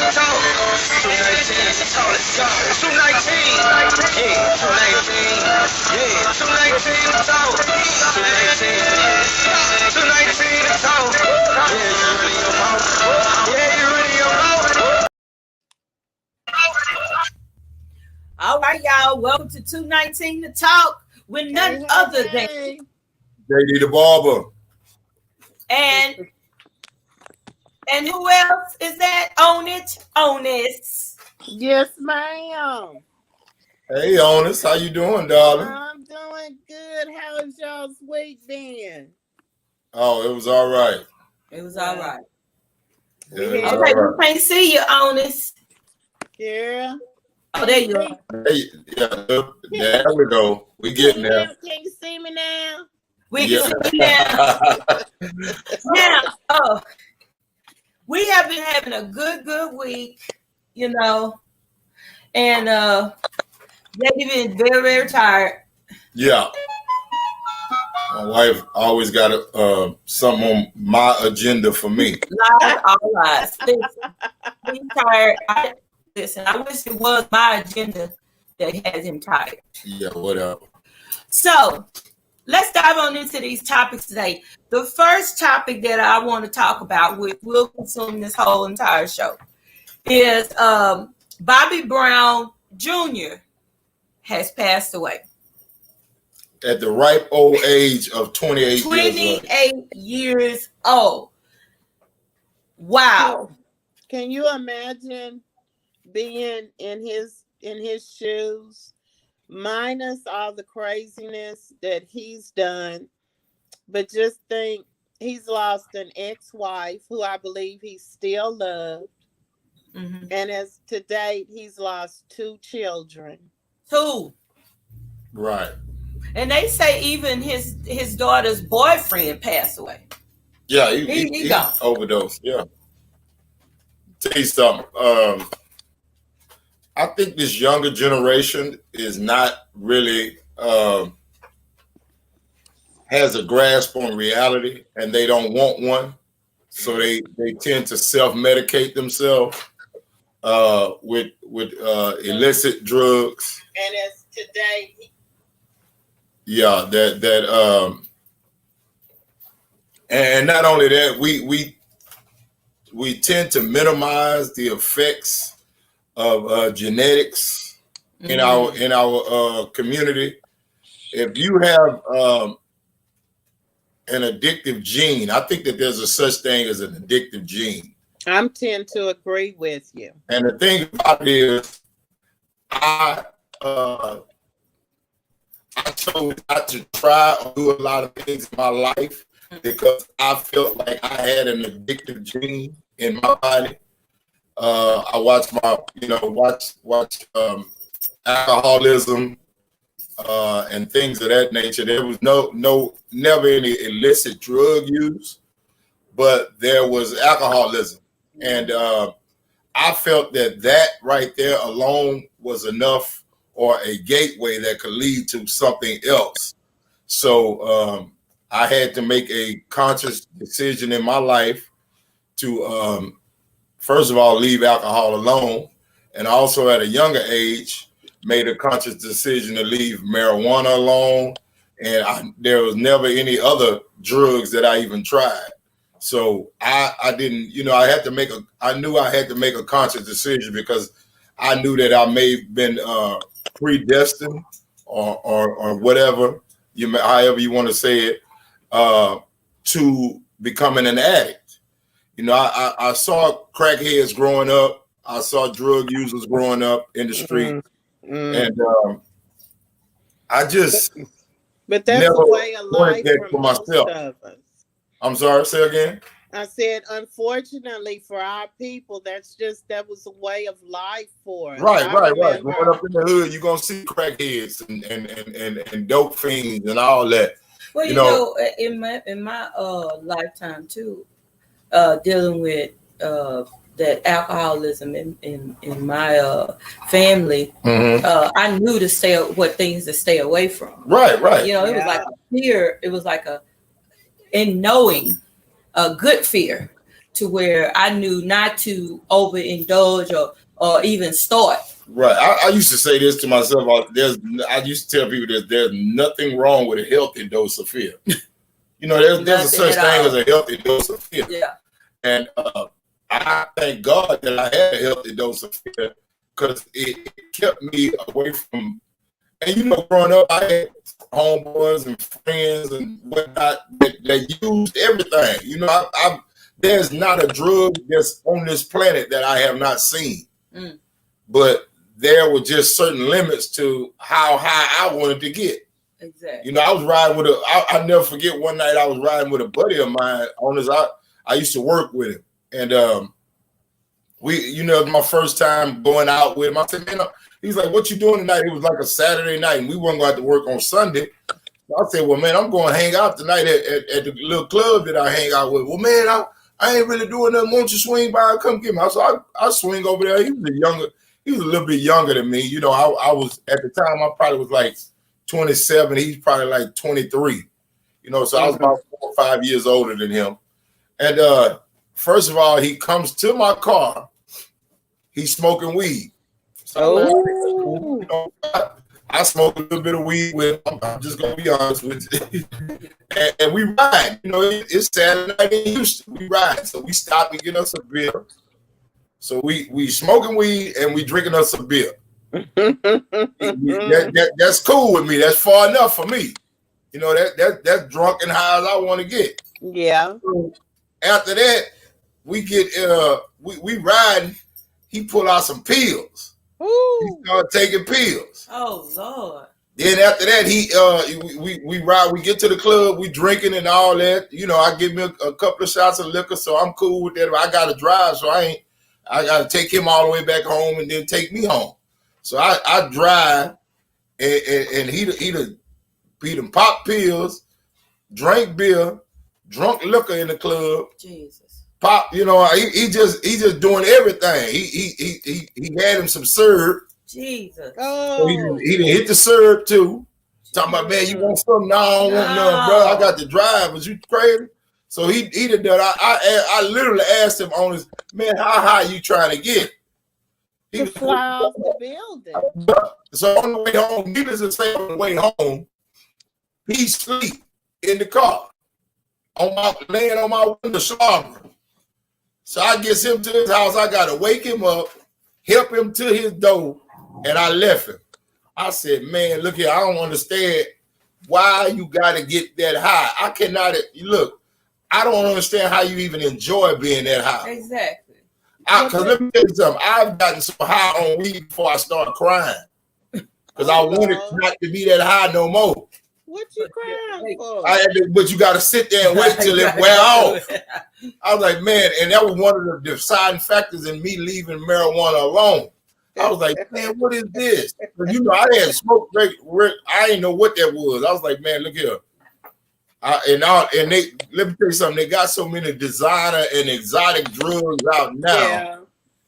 All right, y'all. Welcome to 219 to Talk with none other than JD the Barber. And who else is that? Onus. Yes, ma'am. Hey, Onus, how you doing, darling? I'm doing good. How has y'all's week been? Oh, it was all right. It was all right. Yeah, it was okay, all right. We can't see you, Onus. Yeah. Oh, there you are. Hey, yeah, there we go. We getting there. Can you see me now? We can see you now. Now, we have been having a good week, you know, and they've been very, very tired. Yeah. My wife always got something on my agenda for me. Lies, all lies. He's tired. Listen, I wish it was my agenda that has him tired. Yeah, whatever. So let's dive on into these topics today. The first topic that I want to talk about, which will consume this whole entire show, is Bobby Brown Jr. has passed away. At the ripe old age of 28 years old. Wow. Can you imagine being in his shoes, minus all the craziness that he's done? But just think, he's lost an ex-wife who I believe he still loved. Mm-hmm. And as to date, he's lost 2 children. 2. Right. And they say even his daughter's boyfriend passed away. Yeah, he overdosed. Yeah. Tell you something. I think this younger generation is not really has a grasp on reality, and they don't want one. So they tend to self-medicate themselves with illicit drugs. And as today, yeah, and not only that, we tend to minimize the effects of genetics in our community. If you have an addictive gene, I think that there's a such thing as an addictive gene. I tend to agree with you. And the thing about it is, I chose not to try or do a lot of things in my life because I felt like I had an addictive gene in my body. I watched watch alcoholism and things of that nature. There was never any illicit drug use, but there was alcoholism, and I felt that right there alone was enough, or a gateway that could lead to something else. So I had to make a conscious decision in my life to, first of all, leave alcohol alone. And also at a younger age, made a conscious decision to leave marijuana alone. And there was never any other drugs that I even tried. So I didn't, I knew I had to make a conscious decision because I knew that I may have been predestined or whatever, however you want to say it, to becoming an addict. I saw crackheads growing up. I saw drug users growing up in the street. And I just but that's never the way of life for myself. Of us. I'm sorry, say again. I said, unfortunately for our people, that was a way of life for us. Right. Growing up in the hood, you're gonna see crackheads and dope fiends and all that. Well, in my lifetime too, dealing with that alcoholism in my family, I knew what things to stay away from. Right. It was like a fear. It was like in knowing a good fear to where I knew not to overindulge or even start. Right. I used to say this to myself. I used to tell people that there's nothing wrong with a healthy dose of fear. You know, there's a such thing as a healthy dose of fear. Yeah. And I thank God that I had a healthy dose of fear because it kept me away from. And you know, growing up, I had homeboys and friends and whatnot that used everything. You know, there's not a drug that's on this planet that I have not seen. Mm. But there were just certain limits to how high I wanted to get. Exactly. You know, I was riding with I'll never forget one night I was riding with a buddy of mine on his. I used to work with him, and we, my first time going out with him. I said, man, he's like, what you doing tonight? It was like a Saturday night, and we weren't going to work on Sunday. So I said, well, man, I'm going to hang out tonight at the little club that I hang out with. Well, man, I ain't really doing nothing. Won't you swing by and come get me? So I swing over there. He was a little bit younger than me. You know, I was, at the time, I probably was like 27. He's probably like 23. You know, so I was about 4 or 5 years older than him. And first of all, he comes to my car. He's smoking weed. So I smoke a little bit of weed with him. I'm just going to be honest with you. and we ride. You know, it's Saturday night in Houston. We ride. So we stop and get us a beer. So we smoking weed and we drinking us a beer. That's cool with me. That's far enough for me. You know, that's drunk and high as I want to get. Yeah. So after that, we get we riding. He pulled out some pills. Ooh. He started taking pills. Oh Lord. Then after that, we ride. We get to the club. We drinking and all that. You know, I give me a couple of shots of liquor, so I'm cool with that. But I got to drive, so I got to take him all the way back home and then take me home. So I drive, and he done pop pills, drank beer, drunk liquor in the club. Jesus. Pop, you know, he just doing everything. He had him some syrup. Jesus. Oh. So he done hit the syrup too. Talking about, man, you want something? No, I don't want none, bro. I got to drive. Was you crazy? So he done done. I literally asked him on his, man, how high you trying to get? He was fly off the building. So on the way home, needless to say, on the way home, he sleep in the car, laying on my window shower. So I get him to his house. I gotta wake him up, help him to his door, and I left him. I said, man, look here, I don't understand why you gotta get that high. I cannot look. I don't understand how you even enjoy being that high. Exactly. Because let me tell you something. I've gotten so high on weed before I started crying. Because I wanted not to be that high no more. What you crying for? But you got to sit there and wait till it wear off. I was like, man, and that was one of the deciding factors in me leaving marijuana alone. I was like, man, what is this? You know, I had smoked break. I didn't know what that was. I was like, man, look here. And they, let me tell you something. They got so many designer and exotic drugs out now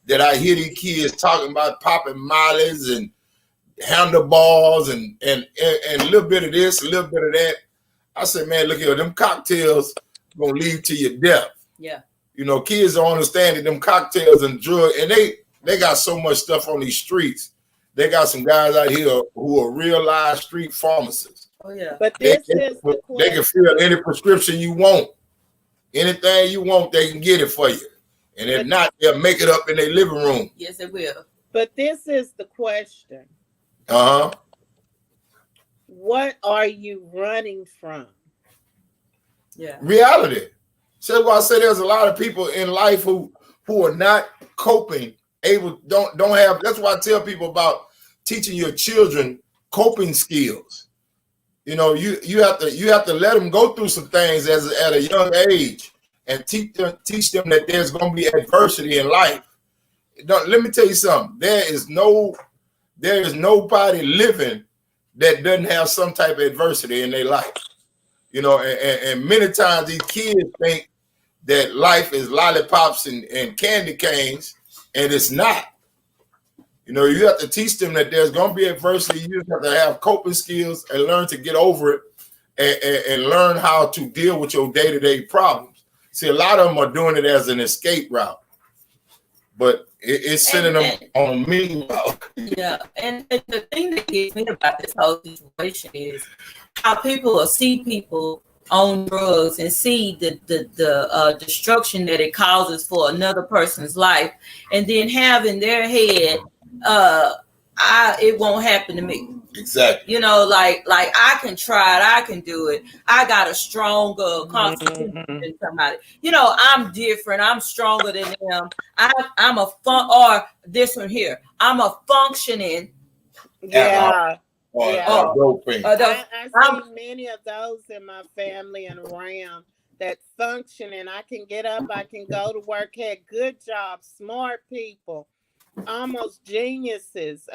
that I hear these kids talking about popping mollies and handlebars and a little bit of this, a little bit of that. I said, man, look here, them cocktails gonna lead to your death. Yeah. You know, kids don't understand that them cocktails and drugs, and they got so much stuff on these streets. They got some guys out here who are real live street pharmacists. Oh yeah. But this they can fill any prescription you want. Anything you want, they can get it for you. And if not, they'll make it up in their living room. Yes, they will. But this is the question. Uh-huh. What are you running from? Yeah. Reality. So why I say there's a lot of people in life who are not coping, don't have. That's why I tell people about teaching your children coping skills. You know, you have to let them go through some things at a young age and teach them that there's going to be adversity in life. Let me tell you something. There is nobody living that doesn't have some type of adversity in their life. You know, and many times these kids think that life is lollipops and candy canes, and it's not. You know, you have to teach them that there's going to be adversity. You have to have coping skills and learn to get over it and learn how to deal with your day-to-day problems. See, a lot of them are doing it as an escape route, but it's sending them on a mean route. Yeah, and the thing that gets me about this whole situation is how people will see people on drugs and see the destruction that it causes for another person's life, and then have in their head, it won't happen to me. Exactly. You know, like I can try it, I can do it. I got a stronger constitution than somebody. You know, I'm different. I'm stronger than them. I'm a or this one here. I'm a functioning. Yeah. I see many of those in my family and around that function, and I can get up, I can go to work, had good jobs, smart people, almost geniuses.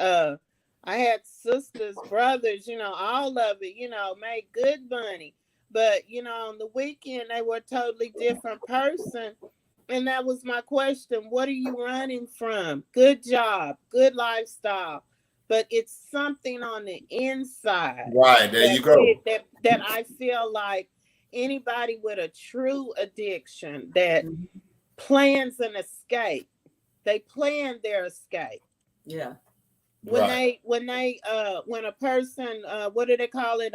I had sisters, brothers, you know, all of it, you know, made good money. But, you know, on the weekend, they were a totally different person. And that was my question. What are you running from? Good job, good lifestyle. But it's something on the inside. Right, there you go. That I feel like anybody with a true addiction that plans an escape, they plan their escape. Yeah. When a person, what do they call it?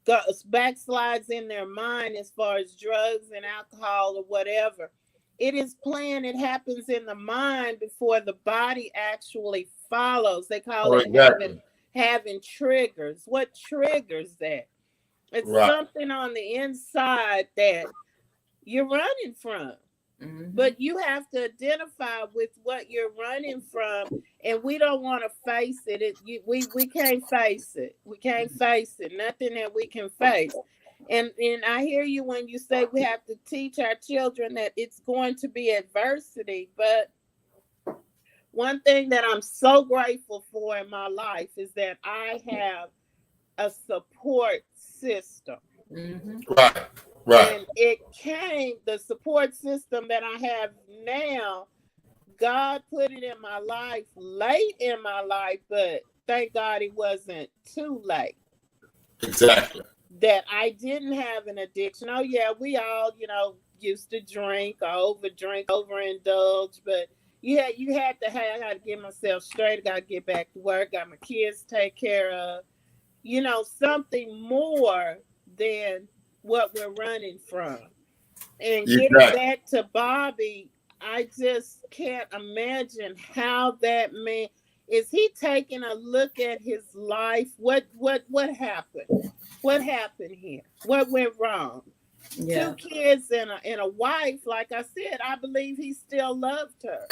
Backslides in their mind as far as drugs and alcohol or whatever. It is planned. It happens in the mind before the body actually follows. They call it having triggers. What triggers that? It's something on the inside that you're running from. But you have to identify with what you're running from, and we don't want to face it. We can't face it. We can't face it. Nothing that we can face. And I hear you when you say we have to teach our children that it's going to be adversity. But one thing that I'm so grateful for in my life is that I have a support system. Right. And the support system that I have now, God put it in my life late in my life, but thank God it wasn't too late. Exactly. That I didn't have an addiction. Oh yeah, we all, you know, used to drink or overindulge, but you had to have, I got to get myself straight, I got to get back to work, got my kids to take care of, you know, something more than what we're running from. And getting back to Bobby, I just can't imagine how that man, is he taking a look at his life? What happened? What happened here? What went wrong? Yeah. 2 kids and a wife. Like I said, I believe he still loved her.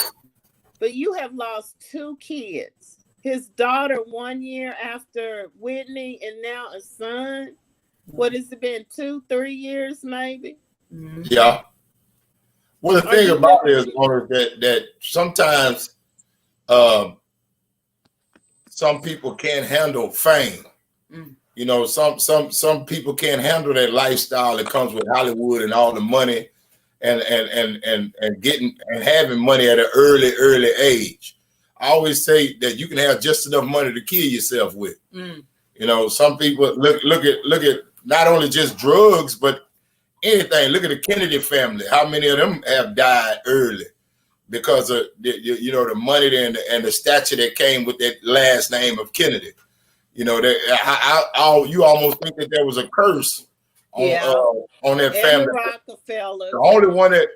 But you have lost 2 kids. His daughter 1 year after Whitney, and now a son. What has it been, 2-3 years maybe? Yeah. Well, the thing about it is that sometimes some people can't handle fame. You know, some people can't handle that lifestyle that comes with Hollywood and all the money and getting and having money at an early age. I always say that you can have just enough money to kill yourself with. You know, some people look at not only just drugs, but anything. Look at the Kennedy family. How many of them have died early because of the money and the stature that came with that last name of Kennedy? You know, you almost think that there was a curse on that family. Rockefeller. The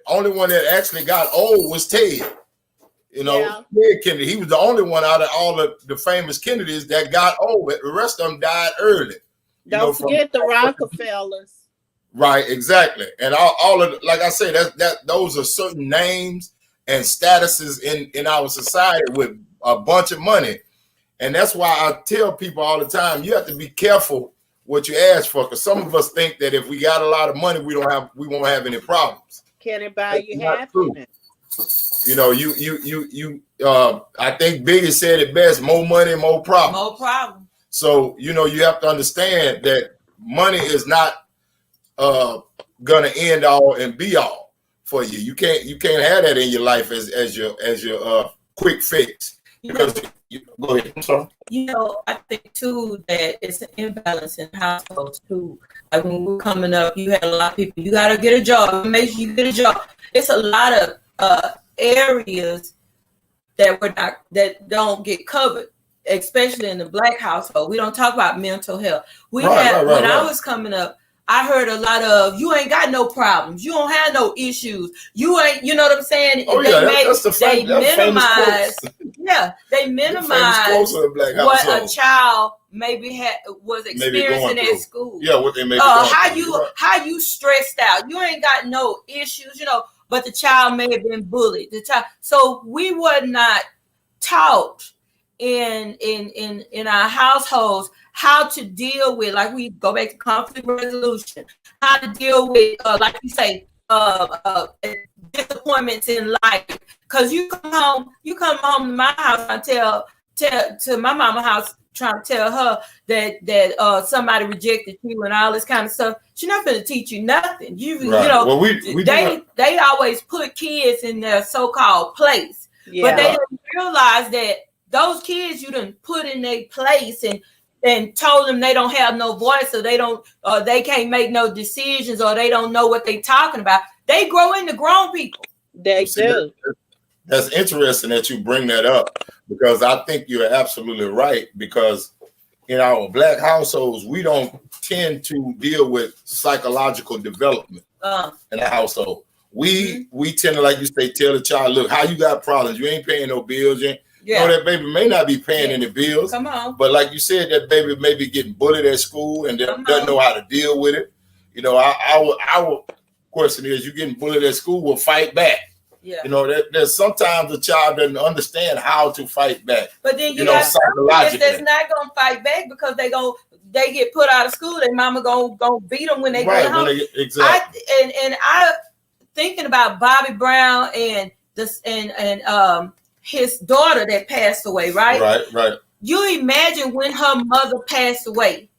only one that actually got old was Ted. You know, Ted Kennedy. He was the only one out of all of the famous Kennedys that got old. The rest of them died early. Don't forget the Rockefellers. Right, exactly. And all of, like I said, those are certain names and statuses in our society with a bunch of money. And that's why I tell people all the time, you have to be careful what you ask for, because some of us think that if we got a lot of money, we won't have any problems. Can it buy you happiness? You know, I think Biggie said it best: more money, more problems. More problems. So, you know, you have to understand that money is not gonna end all and be all for you. You can't have that in your life as your quick fix. Because go ahead. I'm sorry. I think too that it's an imbalance in households too. Like when we're coming up, you had a lot of people. You got to get a job. Make sure you get a job. It's a lot of areas that don't get covered, especially in the Black household. We don't talk about mental health. When I was coming up, I heard a lot of, you ain't got no problems. You don't have no issues. You ain't, you know what I'm saying? Oh, they minimize. Yeah, they minimize what a child maybe was experiencing at school. Yeah, what they may be how you stressed out. You ain't got no issues, but the child may have been bullied. So we were not taught in our households how to deal with, like we go back to conflict resolution, how to deal with, like you say, disappointments in life. Because you come home to my house, I tell to my mama's house, trying to tell her that somebody rejected you and all this kind of stuff. She's not going to teach you nothing. Well, they always put kids in their so-called place, but they didn't realize that those kids you done put in their place and told them they don't have no voice, or they can't make no decisions, or they don't know what they talking about. They grow into grown people. They do. That's interesting that you bring that up, because I think you're absolutely right. Because in our Black households, we don't tend to deal with psychological development in the household. We tend to, like you say, tell the child, look, how you got problems? You ain't paying no bills. That baby may not be paying any bills. Come on. But like you said, that baby may be getting bullied at school and doesn't know how to deal with it. Our question is, you getting bullied at school, will fight back. Yeah. There's sometimes the child doesn't understand how to fight back. But then you got psychologically that's not gonna fight back, because they get put out of school. Their mama gonna beat them when they go home. Exactly. I thinking about Bobby Brown and his daughter that passed away, right? Right. You imagine when her mother passed away,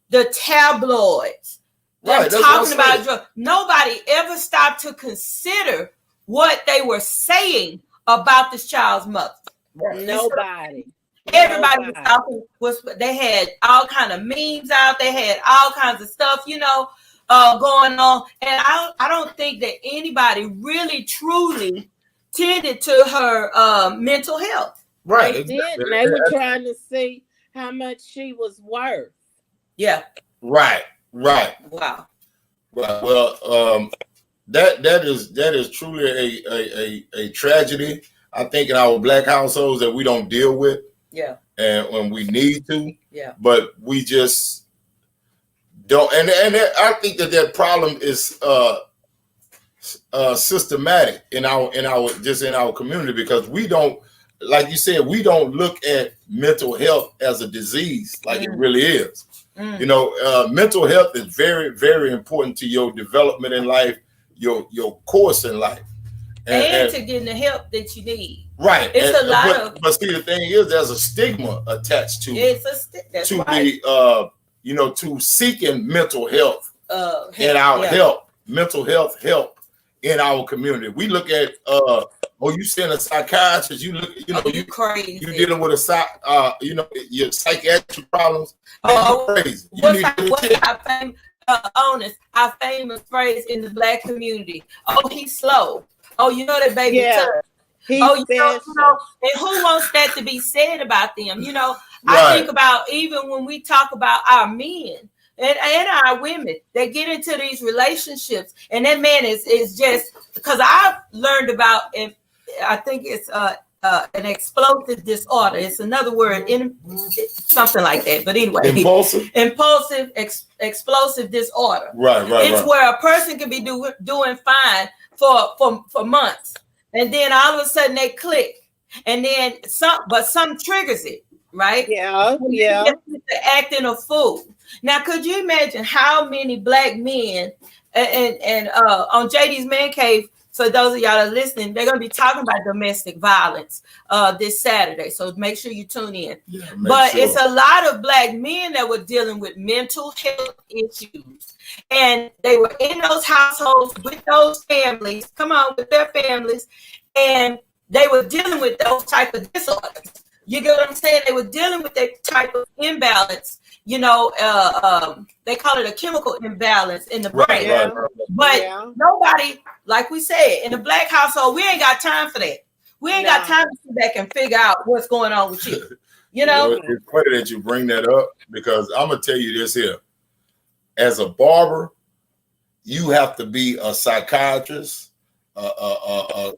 the tabloids, them talking about drugs. Nobody ever stopped to consider what they were saying about this child's mother. Right. Nobody. Everybody was talking. They had all kind of memes out. They had all kinds of stuff, going on. And I don't think that anybody really truly tended to her mental health. Right. They did. They were trying to see how much she was worth. Yeah. Right. Wow. Well, that is truly a tragedy, I think, in our Black households that we don't deal with. Yeah. And when we need to. Yeah. But we just don't. And I think that problem is systematic in our community, because we don't, like you said, we don't look at mental health as a disease like it really is. Mental health is very, very important to your development in life, your course in life, and to getting the help that you need. Right. It's but see, the thing is, there's a stigma attached to to seeking mental health and our mental health help in our community. We look at you seeing a psychiatrist, you crazy. You dealing with your psychiatric problems. Crazy. Our famous phrase in the Black community. Oh, he's slow. Oh, that baby tough. And who wants that to be said about them? I think about, even when we talk about our men and our women, they get into these relationships, and that man is just, because I've learned about, and I think it's an explosive disorder. It's another word, something like that. But anyway, impulsive explosive disorder. Right. It's where a person can be doing fine for months, and then all of a sudden they click, and then some triggers it. Right? Yeah. Acting a fool. Now, could you imagine how many Black men and on JD's Man Cave? For those of y'all that are listening, they're going to be talking about domestic violence this Saturday. So make sure you tune in. It's a lot of Black men that were dealing with mental health issues, and they were in those households with those families. With their families, and they were dealing with those type of disorders. You get what I'm saying? They were dealing with that type of imbalance. You know, they call it a chemical imbalance in the brain. Right. But nobody, like we said, in the Black household, we ain't got time for that. We ain't got time to sit back and figure out what's going on with you. You know, it's funny that you bring that up, because I'm gonna tell you this here. As a barber, you have to be a psychiatrist, a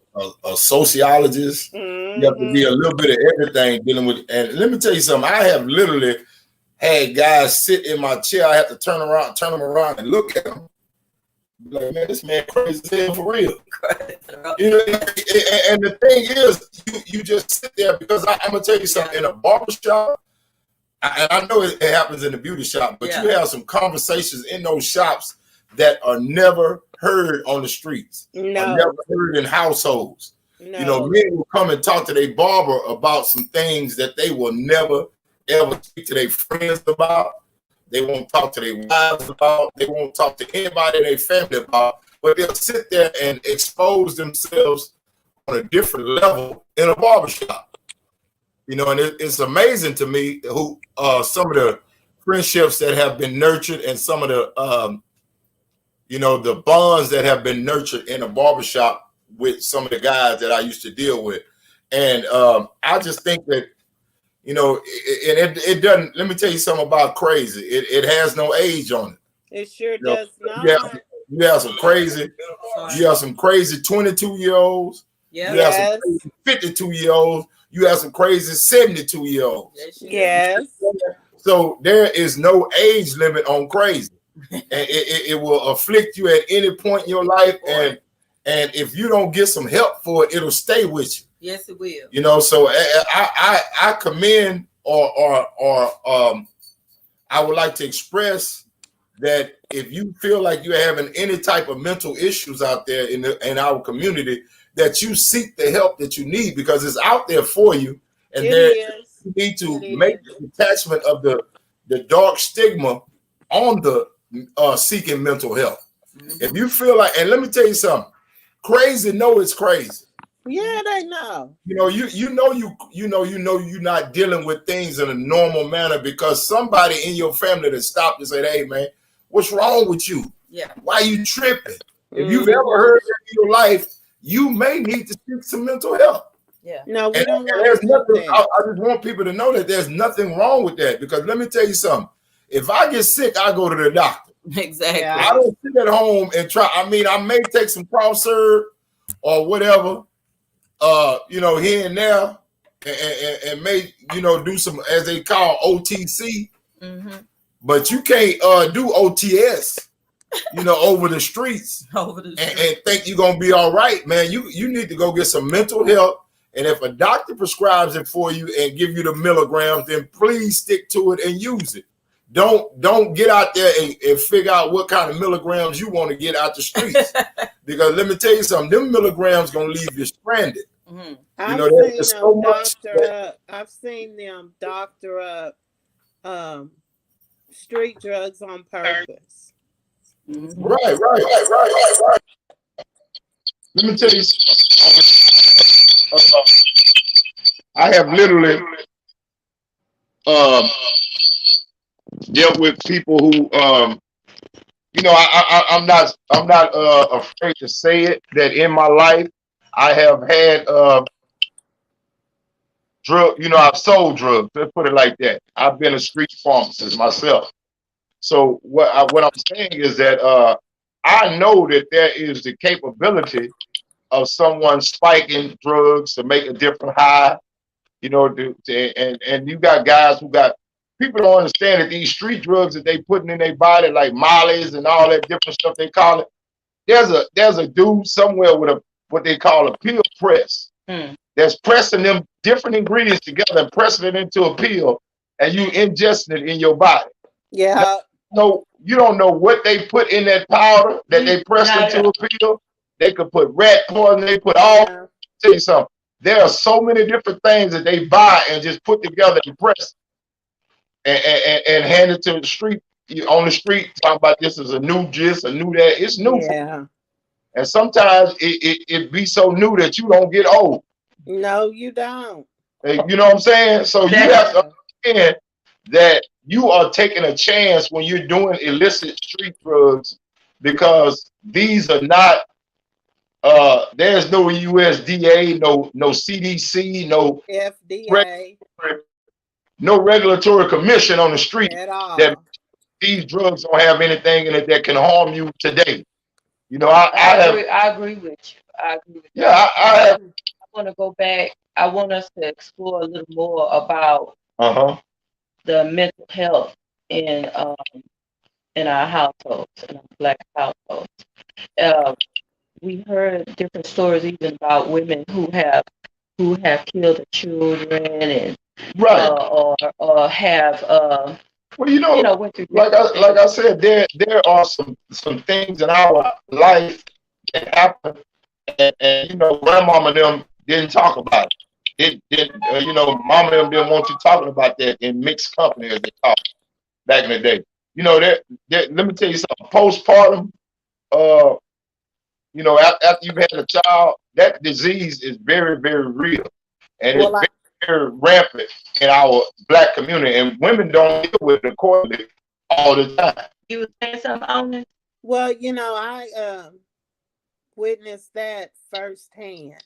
sociologist. You have to be a little bit of everything dealing with. And let me tell you something. I have literally had guys sit in my chair. I have to turn them around and look at them. Like, man, this man crazy as hell for real. You know, and the thing is, you just sit there, because I'm gonna tell you something. In a barbershop, and I know it happens in the beauty shop, but you have some conversations in those shops that are never heard on the streets. Are never heard in households. You know, men will come and talk to their barber about some things that they will never ever speak to their friends about. They won't talk to their wives about. They won't talk to anybody in their family about. But they'll sit there and expose themselves on a different level in a barbershop. You know, and it's amazing to me who some of the friendships that have been nurtured, and some of the you know, the bonds that have been nurtured in a barbershop with some of the guys that I used to deal with. And I just think that, you know, it doesn't. Let me tell you something about crazy. It has no age on it. It sure does not. You have some crazy. You have some crazy 22-year-olds. Yeah. You have some crazy 52-year-olds. You have some crazy 72-year-olds. Yes. So there is no age limit on crazy, and it will afflict you at any point in your life. And if you don't get some help for it, it'll stay with you. Yes, it will. You know, so I commend or I would like to express that if you feel like you're having any type of mental issues out there in our community, that you seek the help that you need, because it's out there for you, and you need to make the detachment of the dark stigma on the seeking mental health. If you feel like, and let me tell you something, crazy know it's crazy. Yeah, they know. You know, you're not dealing with things in a normal manner, because somebody in your family that stopped and said, "Hey, man, what's wrong with you? Yeah, why you tripping?" If you've ever heard that in your life, you may need to seek some mental help. Yeah. No, we don't. There's nothing. I just want people to know that there's nothing wrong with that, because let me tell you something. If I get sick, I go to the doctor. Exactly. Yeah. I don't sit at home and try. I mean, I may take some cough syrup or whatever. You know, here and there, and may, you know, do some, as they call, OTC, but you can't do OTS, you know, over the streets, and think you're gonna be all right, man. You need to go get some mental help, and if a doctor prescribes it for you and give you the milligrams, then please stick to it and use it. Don't get out there and figure out what kind of milligrams you want to get out the streets, because let me tell you something, them milligrams gonna leave you stranded. You know, there's so much. I've seen them doctor up street drugs on purpose. Right. Let me tell you, I have literally dealt with people who, you know, I'm not afraid to say it, that in my life I have had drug. You know, I've sold drugs. Let's put it like that. I've been a street pharmacist myself. So what I'm saying is that I know that there is the capability of someone spiking drugs to make a different high. You know, and you got guys who got, people don't understand that these street drugs that they putting in their body, like mollies and all that different stuff they call it. There's a dude somewhere with what they call a pill press. That's pressing them different ingredients together and pressing it into a pill, and you ingesting it in your body. Yeah. No, you don't know what they put in that powder that they pressed into a pill. They could put rat poison. They put all. Tell you something. There are so many different things that they buy and just put together and press and hand it to the street, on the street, talking about this is a new gist, a new that. It's new. Yeah. And sometimes it be so new that you don't get old. No, you don't. You know what I'm saying? So you have to understand that you are taking a chance when you're doing illicit street drugs, because these are not there's no USDA, no CDC, no FDA no regulatory commission on the street at all. that these drugs don't have anything in it that can harm you today. You know, I agree with you. I agree with you. yeah, I want to go back. I want us to explore a little more about have the mental health in our households, in our Black households. We heard different stories even about women who have killed their children and right. or have Well, you know, went through like I said, there are some things in our life that happen, and you know, grandmama and them didn't talk about it. You know, mama and them didn't want you talking about that in mixed company as they talk back in the day. You know, that let me tell you something. Postpartum, you know, after you've had a child, that disease is very, very real, and it's very rampant in our Black community, and women don't deal with it accordingly all the time. You were saying something on it? Well, you know, I witnessed that firsthand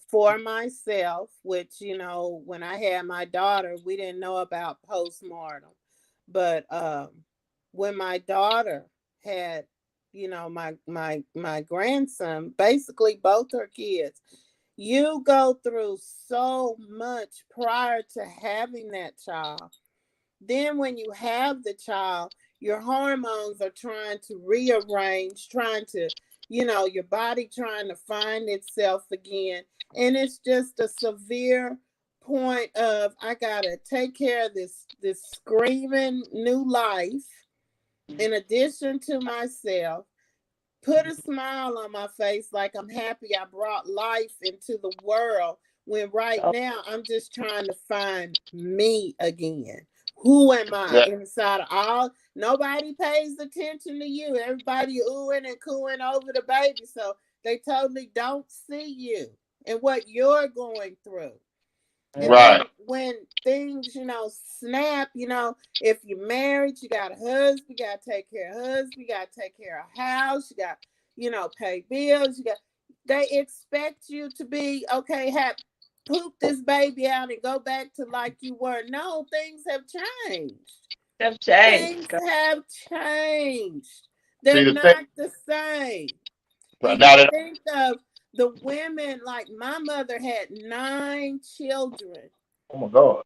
for myself, which, you know, when I had my daughter, we didn't know about postmortem. But when my daughter had, you know, my grandson, basically both her kids, you go through so much prior to having that child. Then when you have the child, your hormones are trying to rearrange, trying to, you know, your body trying to find itself again. And it's just a severe point of, I gotta take care of this screaming new life in addition to myself, put a smile on my face like I'm happy I brought life into the world, when right now I'm just trying to find me again. Who am I inside of all? Nobody pays attention to you. Everybody oohing and cooing over the baby. So they totally don't see you and what you're going through. And then when things, you know, snap, you know, if you're married, you got a husband, you got to take care of husband, you got to take care of house, you got, you know, pay bills, they expect you to be, okay, poop this baby out and go back to like you were. No, things have changed. Things have changed. They're not the same. And you think of the women, like my mother had 9 children. Oh my God.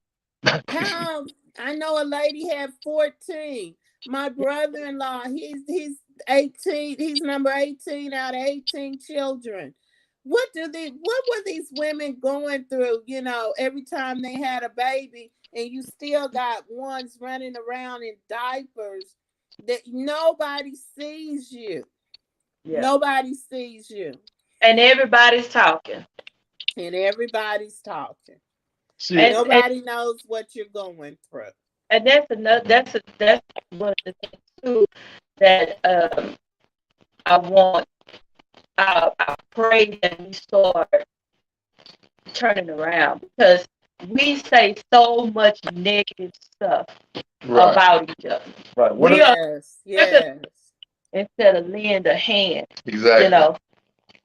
I know a lady had 14. My brother-in-law, he's 18. He's number 18 out of 18 children. What were these women going through, you know, every time they had a baby, and you still got ones running around in diapers that nobody sees you. Yeah. Nobody sees you. And everybody's talking. And everybody's talking. And nobody knows what you're going through. And that's one of the things too that I pray that we start turning around, because we say so much negative stuff about each other. Right. Yes. Instead of lending a hand. Exactly. You know.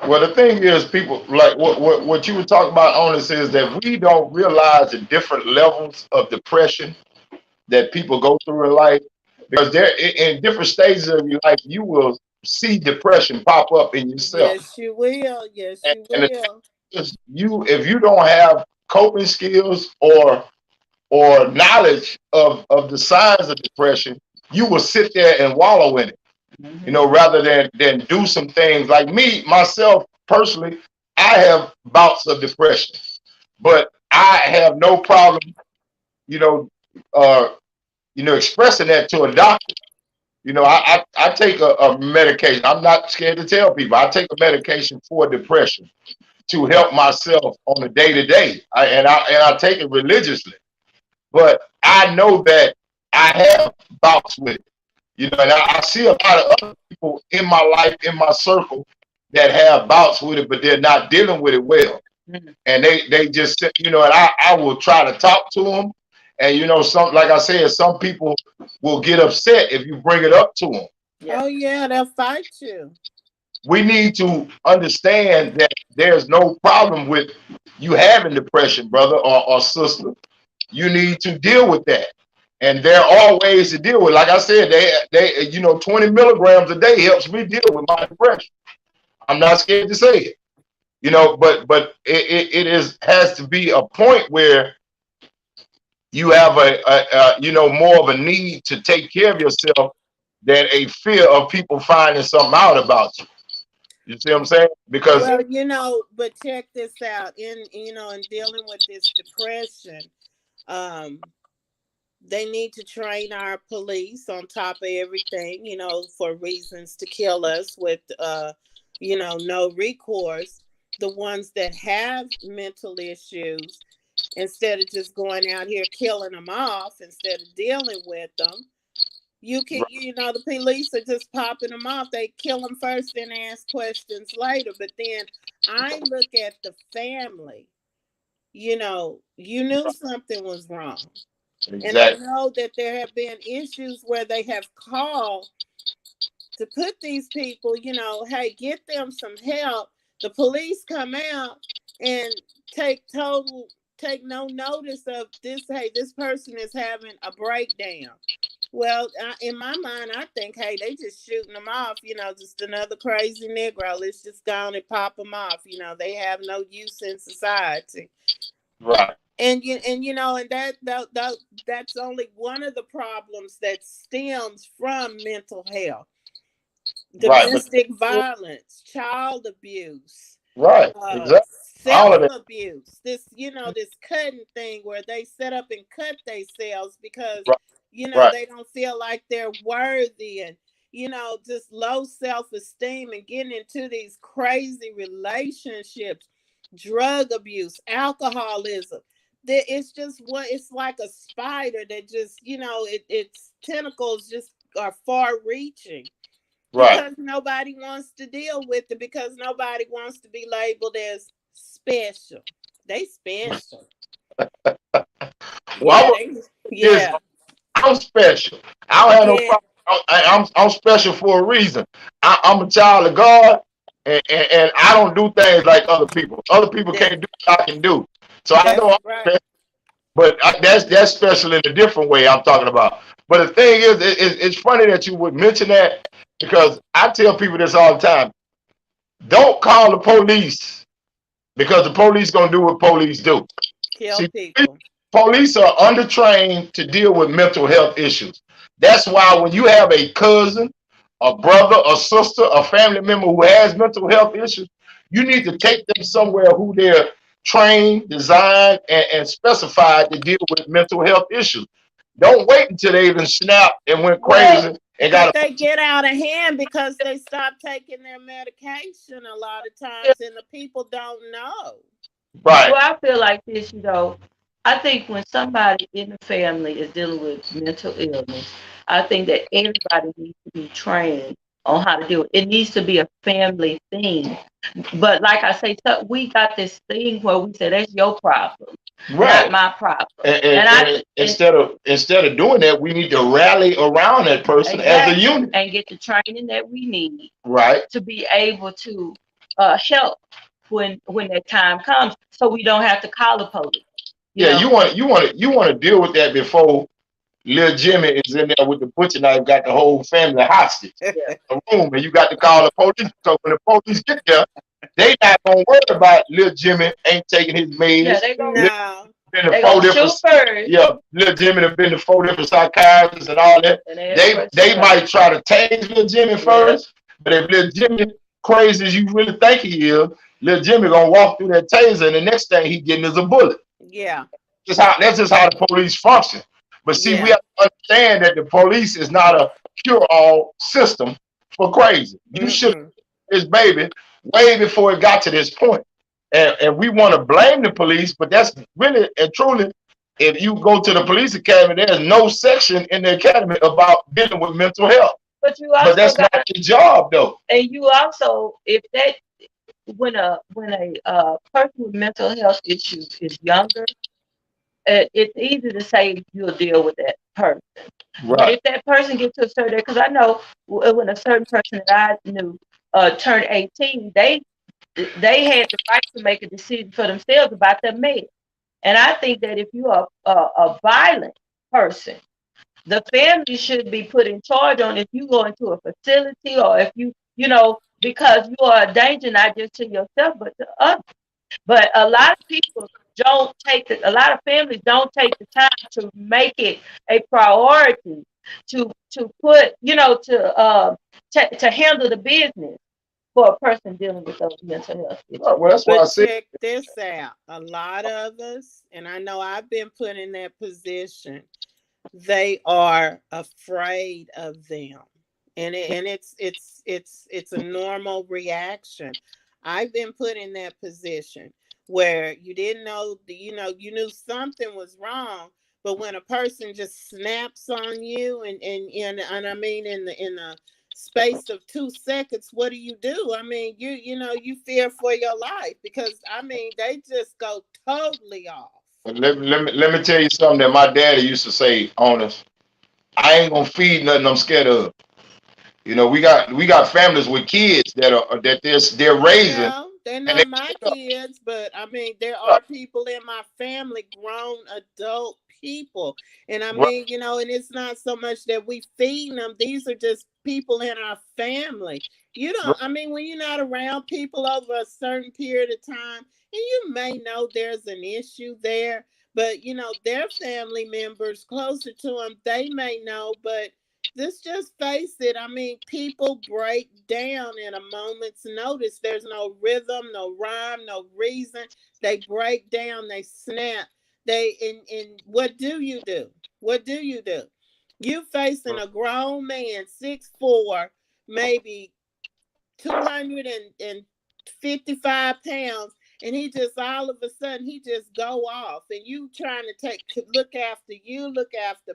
Well, the thing is, people, like what you were talking about on this, is that we don't realize the different levels of depression that people go through in life, because they're in different stages of your life. You will see depression pop up in yourself. Yes, you will. Yes, you will. If you don't have coping skills or knowledge of the signs of depression, you will sit there and wallow in it. Mm-hmm. You know, rather than do some things. Like myself personally, I have bouts of depression, but I have no problem, expressing that to a doctor. You know, I take a medication. I'm not scared to tell people I take a medication for depression to help myself on a day-to-day. I take it religiously, but I know that I have bouts with it. You know, and I see a lot of other people in my life, in my circle, that have bouts with it, but they're not dealing with it well. and they just, and I will try to talk to them, and some, like I said, some people will get upset if you bring it up to them. Oh yeah, they'll fight you. We need to understand that there's no problem with you having depression, brother or sister. You need to deal with that. And there are ways to deal with it. Like I said, they 20 milligrams a day helps me deal with my depression. I'm not scared to say it. But it has to be a point where you have more of a need to take care of yourself than a fear of people finding something out about you. You see what I'm saying? Because but check this out. In dealing with this depression, they need to train our police on top of everything, for reasons to kill us with no recourse. The ones that have mental issues, instead of just going out here killing them off, instead of dealing with them, you can, the police are just popping them off. They kill them first and ask questions later. But then I look at the family. You knew something was wrong. Exactly. And I know that there have been issues where they have called to put these people, hey, get them some help. The police come out and take no notice of this. Hey, this person is having a breakdown. Well, in my mind, I think, hey, they just shooting them off, just another crazy Negro. Let's just go on and pop them off. They have no use in society. Right. And that's only one of the problems that stems from mental health. Domestic violence, child abuse. Right. Exactly. Sexual abuse. This, this cutting thing where they set up and cut themselves because they don't feel like they're worthy, and just low self-esteem, and getting into these crazy relationships, drug abuse, alcoholism. It's just it's like a spider that just its tentacles just are far-reaching. Right. Because nobody wants to deal with it, because nobody wants to be labeled as special. They special. Well, I'm special. I don't have no problem. I'm special for a reason. I'm a child of God, and I don't do things like other people. Other people can't do what I can do. So I know I'm special, but that's special in a different way I'm talking about. But the thing is, it's funny that you would mention that, because I tell people this all the time. Don't call the police, because the police going to do what police do. Kill people. Police are undertrained to deal with mental health issues. That's why when you have a cousin, a brother, a sister, a family member who has mental health issues, you need to take them somewhere who they're trained, designed, and specified to deal with mental health issues. Don't wait until they even snapped and went crazy. They get out of hand because they stop taking their medication a lot of times, and the people don't know. Right. Well, I feel like this, I think when somebody in the family is dealing with mental illness, I think that everybody needs to be trained on how to do it. It needs to be a family thing. But like I say, so we got this thing where we say, that's your problem, not my problem. And instead of doing that, we need to rally around that person as a unit and get the training that we need, right, to be able to help when that time comes, so we don't have to call the police. You want to deal with that before Lil Jimmy is in there with the butcher knife, got the whole family hostage in the room, and you got to call the police. So when the police get there, they not gonna worry about Lil Jimmy ain't taking his meds. Yeah, they gonna shoot first. Yeah, Lil Jimmy have been to 4 different psychiatrists and all that. And they might try to tase Lil Jimmy first, but if Lil Jimmy crazy as you really think he is, Lil Jimmy gonna walk through that taser, and the next thing he getting is a bullet. Yeah. That's just how the police function. But see, we have to understand that the police is not a cure-all system for crazy. You should this baby way before it got to this point. And we want to blame the police, but that's really and truly, if you go to the police academy, there's no section in the academy about dealing with mental health. But that's not your job, though. And you also, if when a person with mental health issues is younger, it's easy to say you'll deal with that person. But Right. if that person gets to a certain, because I know when a certain person that I knew turned 18, they had the right to make a decision for themselves about their mate. And I think that if you are a violent person, the family should be put in charge on if you go into a facility or if because you are a danger not just to yourself but to others. But a lot of people a lot of families don't take the time to make it a priority to put, to handle the business for a person dealing with those mental health issues. Well, that's why I But said. check this out. A lot of us, and I know I've been put in that position, they are afraid of them. And it's a normal reaction. I've been put in that position where you didn't know, you knew something was wrong, but when a person just snaps on you and I mean in the space of 2 seconds, what do? I mean, you fear for your life because I mean they just go totally off. Let me tell you something that my daddy used to say on us. I ain't gonna feed nothing I'm scared of. We got families with kids they're raising, Well, they're and they not my kids, but I mean, there are people in my family, grown adult people. And I right, mean, and it's not so much that we feed them, these are just people in our family. right, I mean, when you're not around people over a certain period of time, and you may know there's an issue there, but their family members closer to them, they may know, but just face it. I mean, people break down in a moment's notice. There's no rhythm, no rhyme, no reason. They break down, they snap. And what do you do? What do you do? You facing a grown man, 6'4", maybe 255 pounds, and he just all of a sudden he just go off, and you trying to look after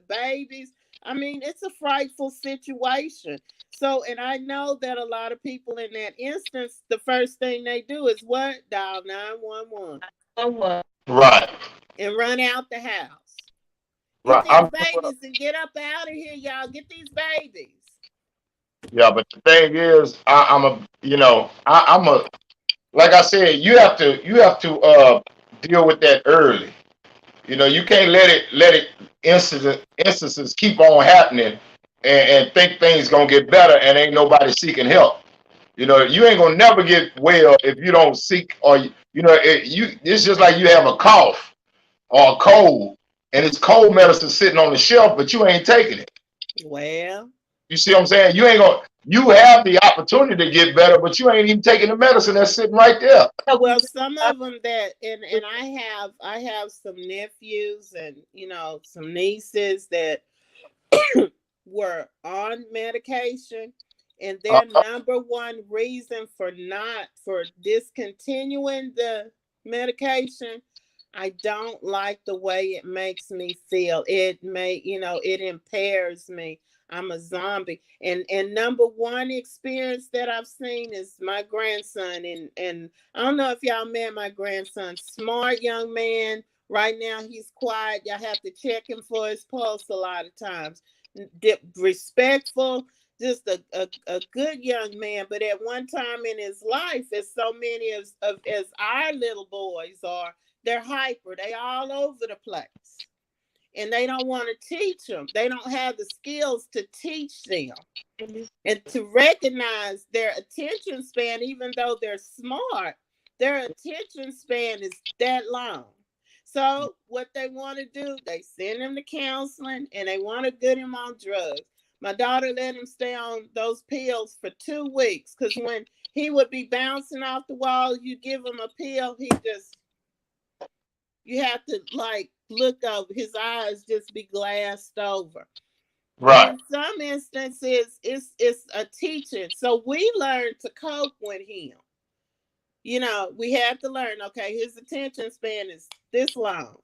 babies. I mean, it's a frightful situation. So, and I know that a lot of people in that instance, the first thing they do is what? Dial 911 right, and run out the house. Get right. these babies and get up out of here, y'all. Get these babies. Yeah, but the thing is, I'm a like I said, you have to deal with that early. You can't let it instances keep on happening and think things gonna get better and ain't nobody seeking help. You ain't gonna never get well if you don't seek it's just like you have a cough or a cold and it's cold medicine sitting on the shelf, but you ain't taking it. Well, You see what I'm saying? You have the opportunity to get better, but you ain't even taking the medicine that's sitting right there. well, some of them and I have some nephews and some nieces that were on medication, and their Uh, number one reason for discontinuing the medication, I don't like the way it makes me feel. It impairs me. I'm a zombie. And number one experience that I've seen is my grandson. And I don't know if y'all met my grandson. Smart young man. Right now he's quiet. Y'all have to check him for his pulse a lot of times. Respectful, just a good young man. But at one time in his life, as so many as our little boys are, they're hyper. They all over the place. And they don't want to teach them. They don't have the skills to teach them. And to recognize their attention span, even though they're smart, their attention span is that long. So what they want to do, they send him to counseling and they want to get him on drugs. My daughter let him stay on those pills for 2 weeks because when he would be bouncing off the wall, you give him a pill, you have to look up, his eyes just be glassed over. right, In some instances, it's a teaching. So we learned to cope with him. We have to learn, okay, his attention span is this long.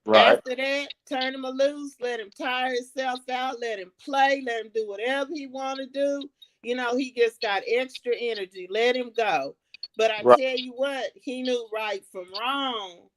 right, After that, turn him loose, let him tire himself out, let him play, let him do whatever he want to do. He just got extra energy. Let him go. But I Right. tell you what, he knew right from wrong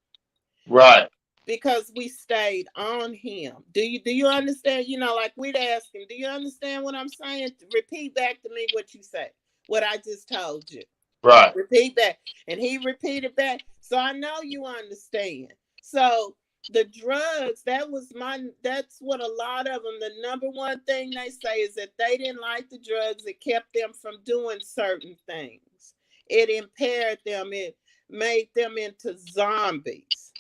Right. because we stayed on him. Do you understand? You know, like we'd ask him, do you understand what I'm saying? Repeat back to me what you say, what I just told you. Right. Repeat back. And he repeated back. So I know you understand. So the drugs, that's what a lot of them, the number one thing they say is that they didn't like the drugs. It kept them from doing certain things. It impaired them. It made them into zombies.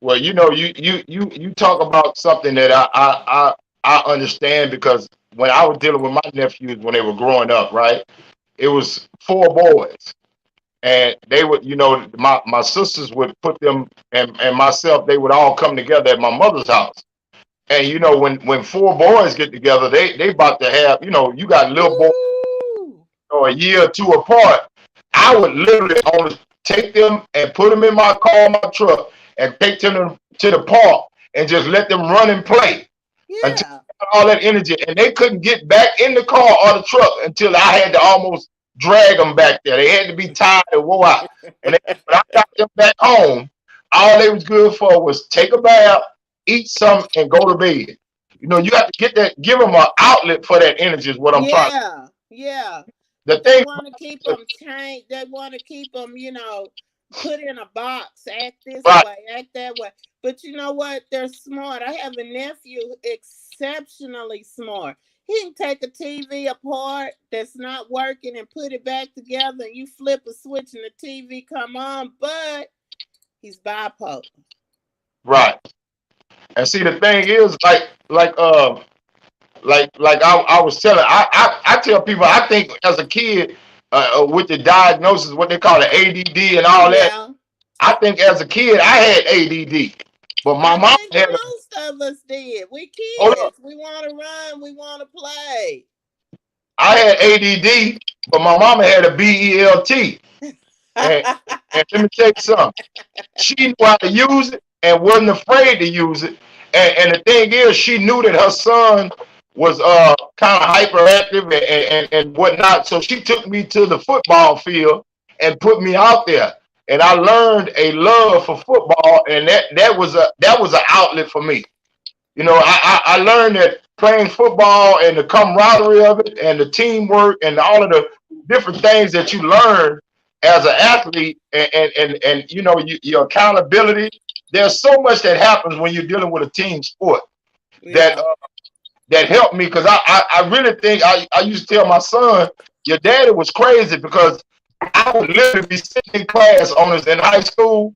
Well, you know, you talk about something that I understand, because when I was dealing with my nephews when they were growing up, right? It was 4 boys. And they would, you know, my sisters would put them and myself, they would all come together at my mother's house. And you know, when 4 boys get together, they about to have, you know, you got little boys Ooh. a year or two apart. I would literally only take them and put them in my car, my truck, and take them to the park and just let them run and play until Yeah. all that energy. And they couldn't get back in the car or the truck until I had to almost drag them back there. They had to be tired and wore out. When I got them back home, all they was good for was take a bath, eat something, and go to bed. You know, you have to get that, give them an outlet for that energy is what I'm trying to. Yeah. Yeah. The They thing, want to keep them chained. They want to keep them, you know, put in a box, act this right, way, act that way. But you know what? They're smart. I have a nephew, exceptionally smart. He can take a TV apart that's not working and put it back together, and you flip a switch and the TV come on, but he's bipolar. right. And see, the thing is, I was telling, I tell people, I think as a kid, with the diagnosis, what they call the ADD and all that, Yeah. I think as a kid I had ADD, but my I mom think had. most of us did. We Hold up, kids. We want to run. We want to play. I had ADD, but my mama had a BELT, and and let me tell you something. She knew how to use it and wasn't afraid to use it. And the thing is, she knew that her son was kind of hyperactive and whatnot. So she took me to the football field and put me out there. And I learned a love for football, and that was an outlet for me. You know, I learned that playing football and the camaraderie of it and the teamwork and all of the different things that you learn as an athlete, and you know, your accountability. There's so much that happens when you're dealing with a team sport that Yeah. that helped me, because I really think I used to tell my son, your daddy was crazy, because I would literally be sitting in class on us in high school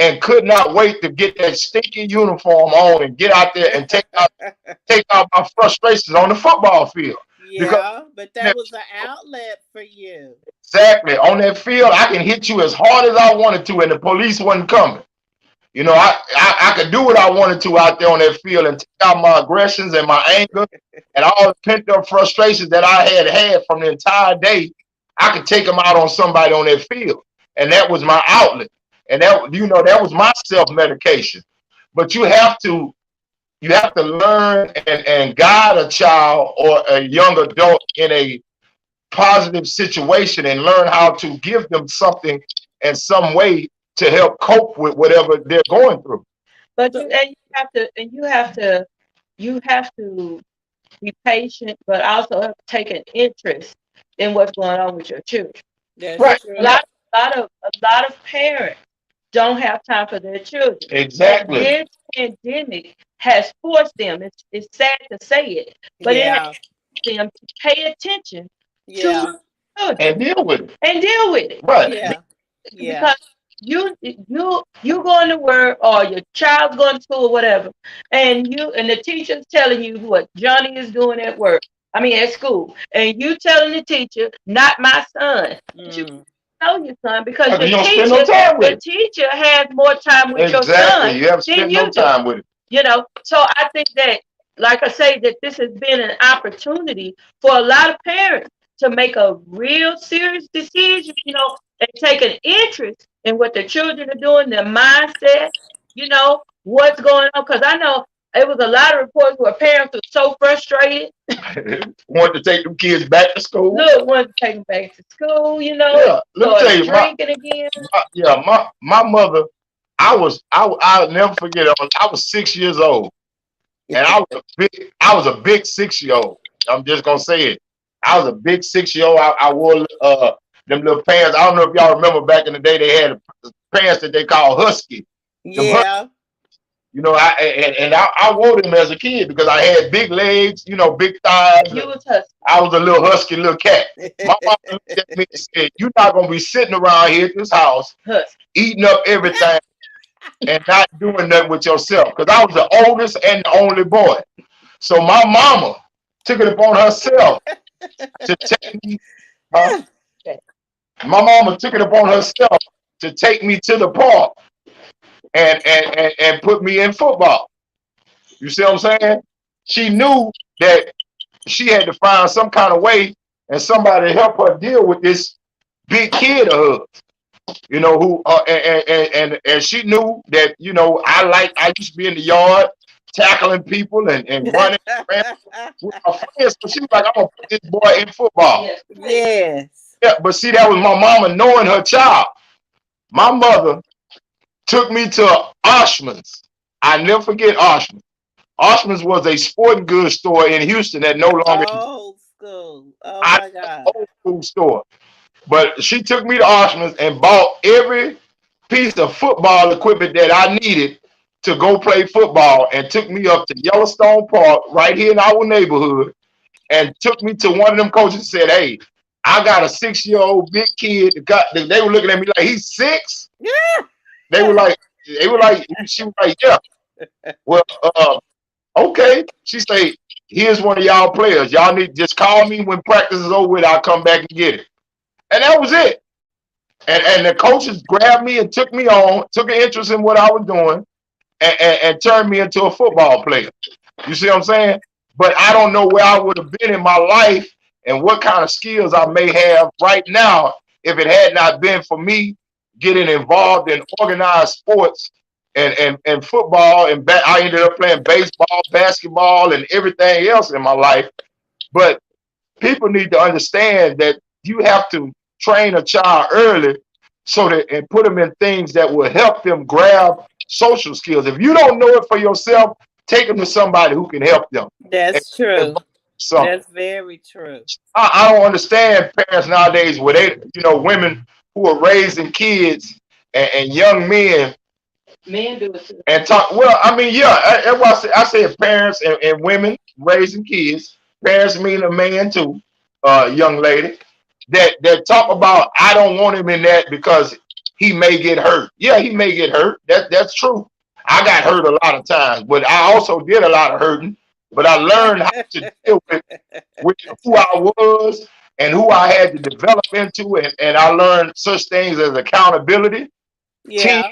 and could not wait to get that stinky uniform on and get out there and take out my frustrations on the football field. Because Yeah, but that was an outlet for you. exactly on that field, I can hit you as hard as I wanted to, and the police wasn't coming. You know, I could do what I wanted to out there on that field and take out my aggressions and my anger and all the pent up frustrations that I had from the entire day. I could take them out on somebody on that field, and that was my outlet. And that, you know, that was my self medication. But you have to learn and guide a child or a young adult in a positive situation and learn how to give them something in some way to help cope with whatever they're going through. But you have to be patient, but also have to take an interest in what's going on with your children. That's Right. true. A lot of parents don't have time for their children. Exactly. And this pandemic has forced them. It's sad to say it, but it has Yeah. forced them to pay attention Yeah. to children And deal with it. and deal with it. Right. Yeah. Yeah. Because you going to work or your child's going to school or whatever, and the teacher's telling you what Johnny is doing at work. I mean at school, and you telling the teacher, not my son. But you Mm. tell your son because You don't spend no time with the it. teacher has more time with your Exactly. son You have to than spend you no do. time with it. You know, so I think that, like I say, that this has been an opportunity for a lot of parents to make a real serious decision, you know, and take an interest in what their children are doing, their mindset, you know, what's going on. Because I know It was a lot of reports where parents were so frustrated. Want to take them kids back to school. Look, wanted to take them back to school, you know. Yeah, let me tell you, drinking again. my mother. I'll never forget. I was 6 years old, and I was a big 6-year-old. I'm just gonna say it. I was a big 6-year-old. I wore them little pants. I don't know if y'all remember back in the day they had pants that they call husky. Yeah. You know, I wore them as a kid because I had big legs, you know, big thighs. You was husky. I was a little husky little cat. My mom looked at me and said, "You're not gonna be sitting around here at this house eating up everything and not doing nothing with yourself." Because I was the oldest and the only boy. So my mama took it upon herself to take me. My mama took it upon herself to take me to the park and put me in football. You see what I'm saying? She knew that she had to find some kind of way and somebody to help her deal with this big kid of hers. You know, who and she knew that, you know, I used to be in the yard tackling people and running with my friends. So she was like, "I'm gonna put this boy in football." Yes. Yeah, but see, that was my mama knowing her child. My mother took me to Oshman's. I never forget Oshman's. Oshman's was a sporting goods store in Houston that no longer Old school. Oh my God. old school store. But she took me to Oshman's and bought every piece of football equipment that I needed to go play football, and took me up to Yellowstone Park right here in our neighborhood, and took me to one of them coaches and said, "Hey, I got a 6-year-old big kid." They were looking at me like, "He's 6?" Yeah. They were like, she was like, "Yeah." Well, okay. She said, "Here's one of y'all players. Y'all need just call me when practice is over with. I'll come back and get it." And that was it. And the coaches grabbed me and took me on, took an interest in what I was doing, and turned me into a football player. You see what I'm saying? But I don't know where I would have been in my life and what kind of skills I may have right now if it had not been for me getting involved in organized sports and football. And I ended up playing baseball, basketball, and everything else in my life. But people need to understand that you have to train a child early so that, and put them in things that will help them grab social skills. If you don't know it for yourself, take them to somebody who can help them. That's true. So That's very true. I don't understand parents nowadays where they, you know, women who are raising kids and young men. Men do it too. And talk, well, I mean, yeah, that's why I said parents and women raising kids. Parents mean a man too, young lady. That talk about, I don't want him in that because he may get hurt. Yeah, he may get hurt. That's true. I got hurt a lot of times, but I also did a lot of hurting. But I learned how to deal with who I was and who I had to develop into, and I learned such things as accountability. Yeah.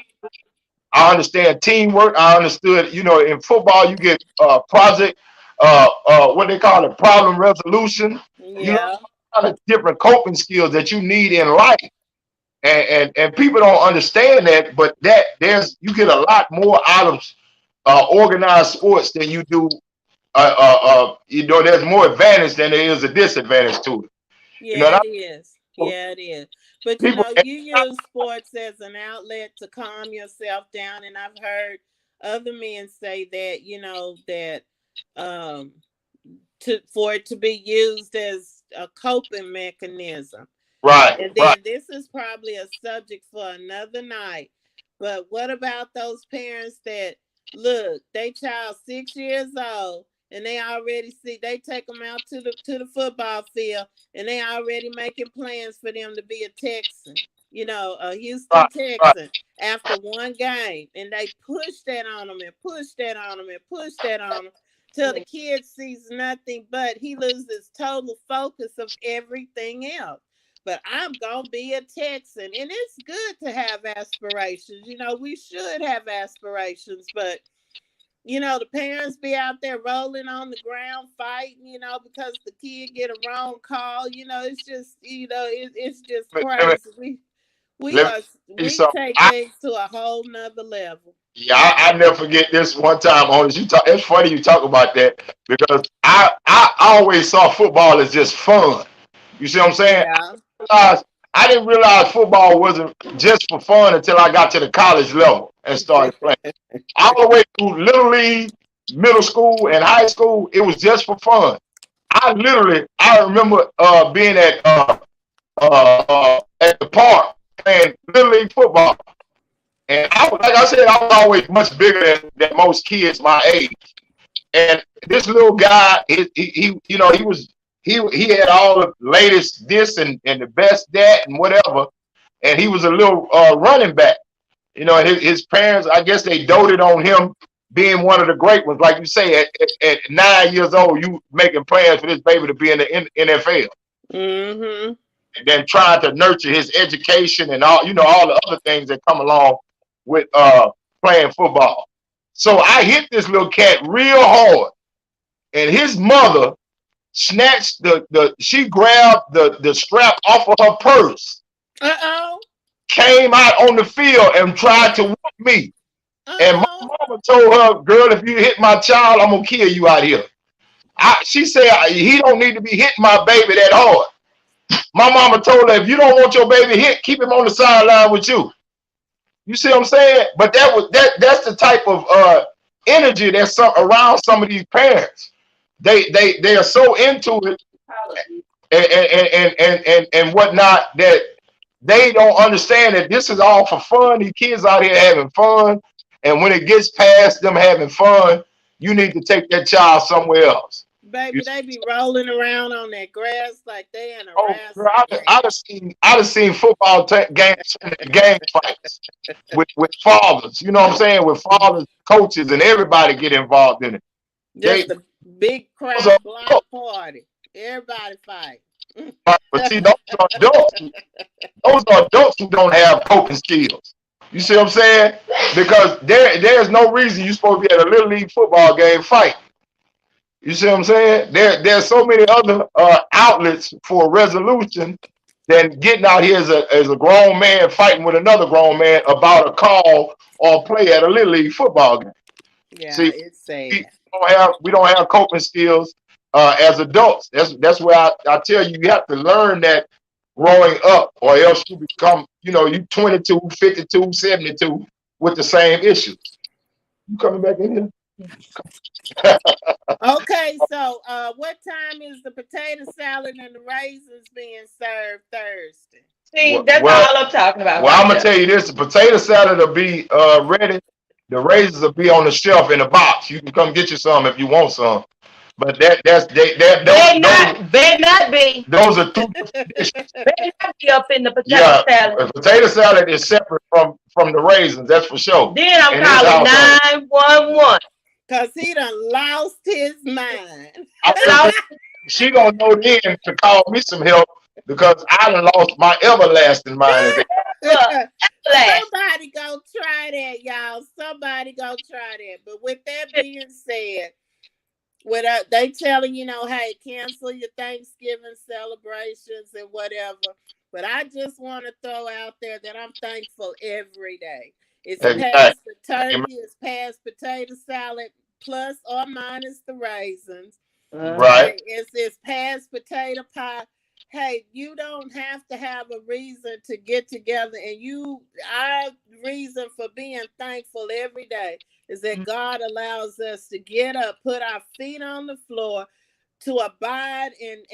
I understand teamwork. I understood, you know, in football you get project, what they call it, problem resolution. Yeah. You know, a lot of different coping skills that you need in life, and people don't understand that. But you get a lot more out of organized sports than you do. You know, there's more advantage than there is a disadvantage to it. Yeah, You know, it is. Yeah, it is. But you people, know, you use sports as an outlet to calm yourself down, and I've heard other men say that, you know, that for it to be used as a coping mechanism. right, And then right. this is probably a subject for another night. But what about those parents that look, they child 6 years old and they already they take them out to the football field and they already making plans for them to be a Texan, you know, a Houston Texan after one game, and they push that on them and push that on them and push that on them till the kid sees nothing but he loses total focus of everything else. But I'm gonna be a Texan, and it's good to have aspirations. You know, we should have aspirations, but you know, the parents be out there rolling on the ground fighting, you know, because the kid get a wrong call. You know, it's just, you know, it's just crazy. We take things to a whole nother level. Yeah, I never forget this one time. Honest, it's funny you talk about that because I always saw football as just fun. You see what I'm saying? Yeah. I didn't realize football wasn't just for fun until I got to the college level and started playing. All the way through little league, middle school, and high school, it was just for fun. I remember being at the park playing little league football. And like I said, I was always much bigger than most kids my age. And this little guy, he had all the latest this and the best that and whatever. And he was a little running back. You know, his parents, I guess they doted on him being one of the great ones. Like you say, at 9 years old, you making plans for this baby to be in the NFL. Mm-hmm. And then trying to nurture his education and all the other things that come along with playing football. So I hit this little cat real hard, and his mother snatched she grabbed the strap off of her purse, came out on the field and tried to whoop me. And my mama told her, girl, if you hit my child, I'm gonna kill you out here. She said, he don't need to be hitting my baby that hard. My mama told her, if you don't want your baby hit, keep him on the sideline with you. You see what I'm saying? But that's the type of energy that's around some of these parents. They are so into it and whatnot that they don't understand that this is all for fun. These kids out here having fun, and when it gets past them having fun, you need to take that child somewhere else. Baby, they be rolling around on that grass like they in a girl, I've seen football gang fights with fathers. You know what I'm saying? With fathers, coaches, and everybody get involved in it. Just a big crowd block party. Everybody fight. But see, those are adults who don't have coping skills. You see what I'm saying? Because there's no reason you're supposed to be at a little league football game fighting. You see what I'm saying? There's so many other outlets for resolution than getting out here as a grown man fighting with another grown man about a call or play at a little league football game. Yeah, see, it's sad. We don't have coping skills as adults. That's where I tell you have to learn that growing up, or else you become, you 22, 52, 72 with the same issues. You coming back in here? Okay, so what time is the potato salad and the raisins being served Thursday? See, that's all I'm talking about. Well, I'm gonna tell you this: the potato salad will be ready. The raisins will be on the shelf in a box. You can come get you some if you want some. But they not be. Those are two different dishes. They not be up in the potato salad. The potato salad is separate from the raisins. That's for sure. Then I'm calling 911. Cause he done lost his mind. She gonna know then to call me some help because I done lost my everlasting mind. Somebody go try that, y'all. Somebody go try that. But with that being said, they telling hey, cancel your Thanksgiving celebrations and whatever. But I just want to throw out there that I'm thankful every day. It's past the turkey, it's past potato salad, plus or minus the raisins. Right. It's past potato pie. Hey, you don't have to have a reason to get together, and our reason for being thankful every day is that God allows us to get up, put our feet on the floor, to abide and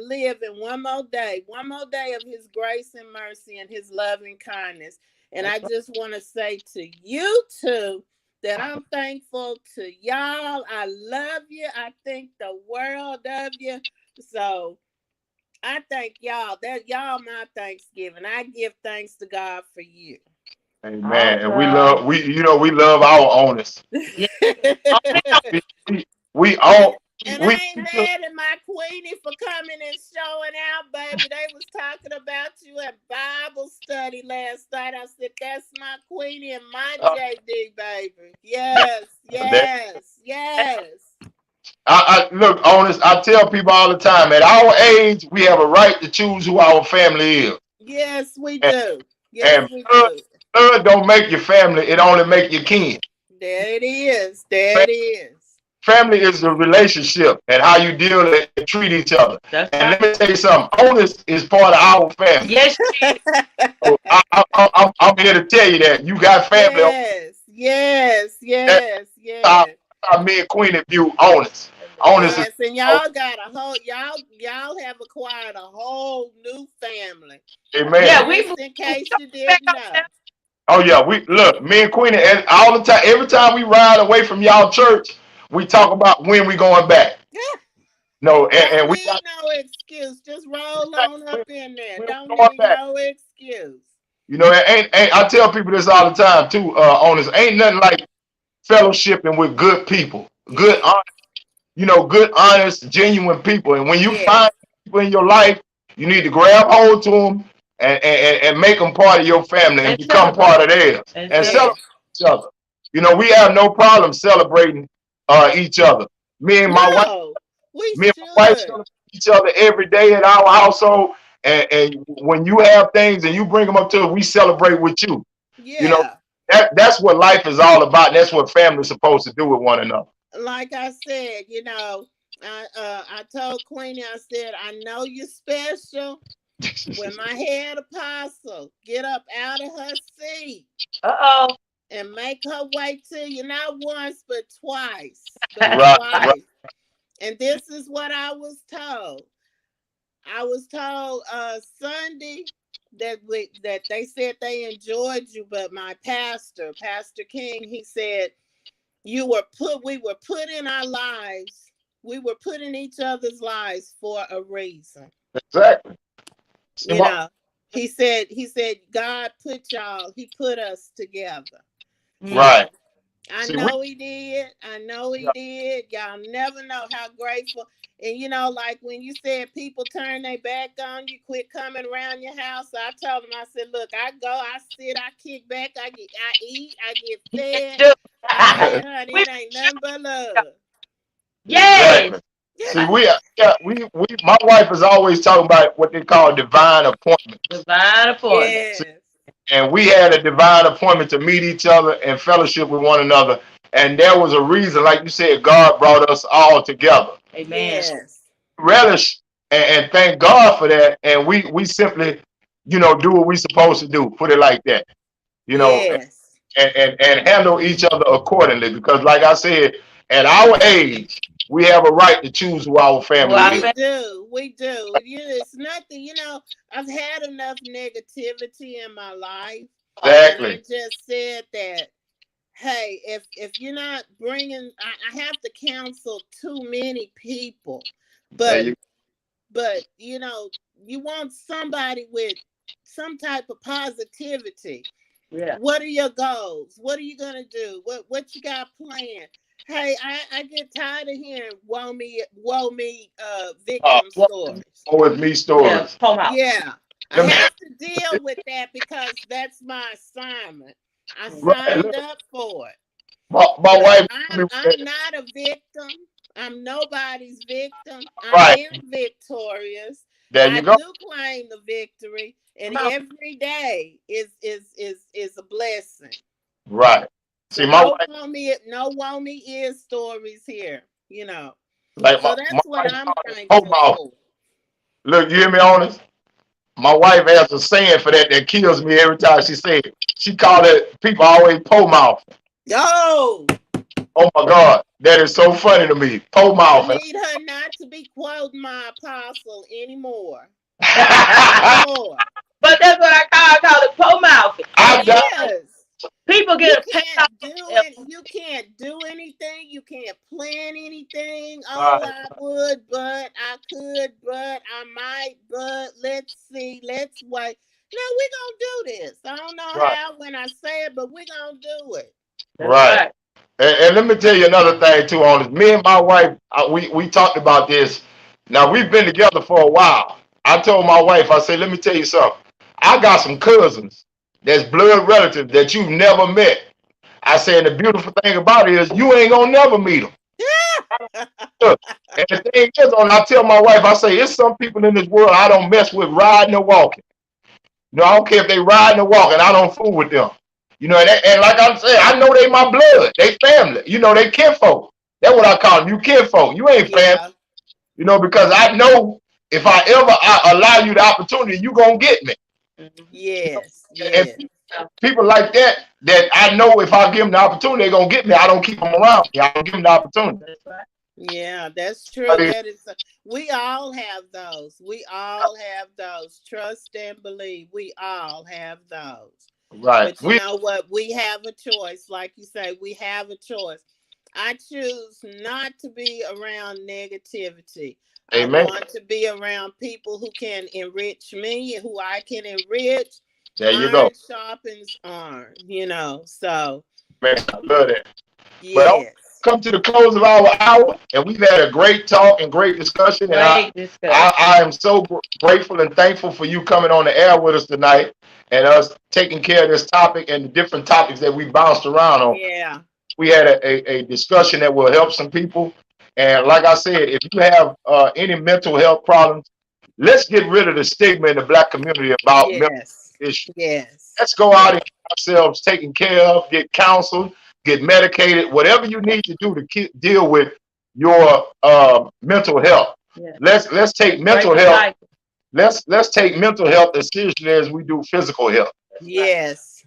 live in one more day of his grace and mercy and his loving kindness. And I just want to say to you too that I'm thankful to y'all. I love you. I think the world of you. So I thank y'all. That y'all my Thanksgiving. I give thanks to God for you. Amen. And we love our owners. we own. And I ain't mad at my queenie for coming and showing out, baby. They was talking about you at Bible study last night. I said, that's my queenie and my JD, baby. Yes. I look, honest, I tell people all the time, at our age, we have a right to choose who our family is. Yes, we do. Yes, we do. blood don't make your family, it only make your kin. There it is. There it is. Family is the relationship and how you deal and treat each other. That's And right. let me tell you something, Onus is part of our family. Yes, she is. So I'm here to tell you that you got family. Yes. How me and Queen view Onus. Onus is, Yes, and y'all got a whole y'all have acquired a whole new family. amen. Yeah, we Just in case you didn't know. Oh yeah, we look, me and Queen, and all the time, every time we ride away from y'all church, we talk about when we going back. No, and Don't we need got, no excuse. Just roll on up in there. we're Don't going need back. no excuse. You know, it ain't I tell people this all the time too, Onus, ain't nothing like fellowshipping with good people, good, good, honest, genuine people. And when you Yes. find people in your life, you need to grab hold to them and make them part of your family and And become celebrate. part of theirs And and celebrate. celebrate each other. You know, we have no problem celebrating each other. Me and my wife, No, we me and my wife should. celebrate each other every day in our household. And when you have things and you bring them up to us, we celebrate with you. You know, Yeah. that's what life is all about. And that's what family's supposed to do with one another. Like I said, I told Queenie, I said, I know you're special. When my head apostle get up out of her seat Uh-oh. and make her way to you, not once but twice. But Right, twice. right. And this is what I was told. I was told Sunday that they said they enjoyed you, but my Pastor King, he said we were put in our lives. We were put in each other's lives for a reason. Exactly. You know, he said God put y'all, he put us together. Right. I See, know he did. I know he did. Y'all never know how grateful. And like when you said people turn their back on you, quit coming around your house. I told him, I said, look, I go, I sit, I kick back, I eat, I get fed. I said, honey, it ain't nothing but love. Yes. Exactly. See, my wife is always talking about what they call divine appointment. Divine appointment. Yes. And we had a divine appointment to meet each other and fellowship with one another. And there was a reason, like you said, God brought us all together. Amen. Yes. Relish and thank God for that. And we simply, do what we're supposed to do. Put it like that. Yes. And handle each other accordingly. Because like I said, at our age, we have a right to choose who our family is. We do. It's nothing, I've had enough negativity in my life. Exactly. And I just said that, hey, if you're not bringing, I have to counsel too many people. But you want somebody with some type of positivity. Yeah. What are your goals? What are you gonna do? What you got planned? Hey, I get tired of hearing woe me victim stories. Woe is me stories. Yeah. I have to deal with that because that's my assignment. I signed up for it. My wife. I'm not a victim. I'm nobody's victim. I am victorious. There you go. I do claim the victory, and every day is a blessing. Right. See, my wife. No woe me is stories here. Like so that's what I'm thankful for. Look, you hear me, Honest? My wife has a saying for that kills me every time she say it. She called it, people always po mouth. Yo! Oh my God, that is so funny to me. Po mouth. I need her not to be quoting my apostle anymore. But that's what I call it po mouth. Yes. People get you can't do anything. You can't plan anything. Oh, I would, but I could, but I might, but let's see, let's wait. No, we're gonna do this. I don't know how when I say it, but we're gonna do it. Right. And let me tell you another thing too, on this. Me and my wife, we talked about this. Now we've been together for a while. I told my wife, I said, let me tell you something. I got some cousins that's blood relatives that you've never met. I said, the beautiful thing about it is you ain't gonna never meet them. And the thing is, I tell my wife, I say, it's some people in this world I don't mess with riding or walking. I don't care if they riding or walking, I don't fool with them. You know, and like I'm saying, I know they my blood, they family. You know, they kinfolk. That's what I call them. You kinfolk. You ain't family. Yeah. You know, because I know if I allow you the opportunity, you gonna get me. Yes. And Yes. people like that I know if I give them the opportunity, they're gonna get me. I don't keep them around me. I don't give them the opportunity. That's right. Yeah, that's true. That is, we all have those. We all have those. Trust and believe. We all have those. Right. But you know what? We have a choice. Like you say, we have a choice. I choose not to be around negativity. Amen. I want to be around people who can enrich me, who I can enrich. There you Iron go. sharpens iron, you know. So, Man, I love that. But I'll yes. come to the close of our hour, and we've had a great talk and great discussion. And I am so grateful and thankful for you coming on the air with us tonight and us taking care of this topic and the different topics that we bounced around on. Yeah. We had a discussion that will help some people. And like I said, if you have any mental health problems, let's get rid of the stigma in the Black community about mental issues. Yes. Let's go out and get ourselves taken care of, get counseled, get medicated, whatever you need to do to deal with your mental health. Yeah. Let's take mental health. Let's take mental health as seriously as we do physical health. Yes.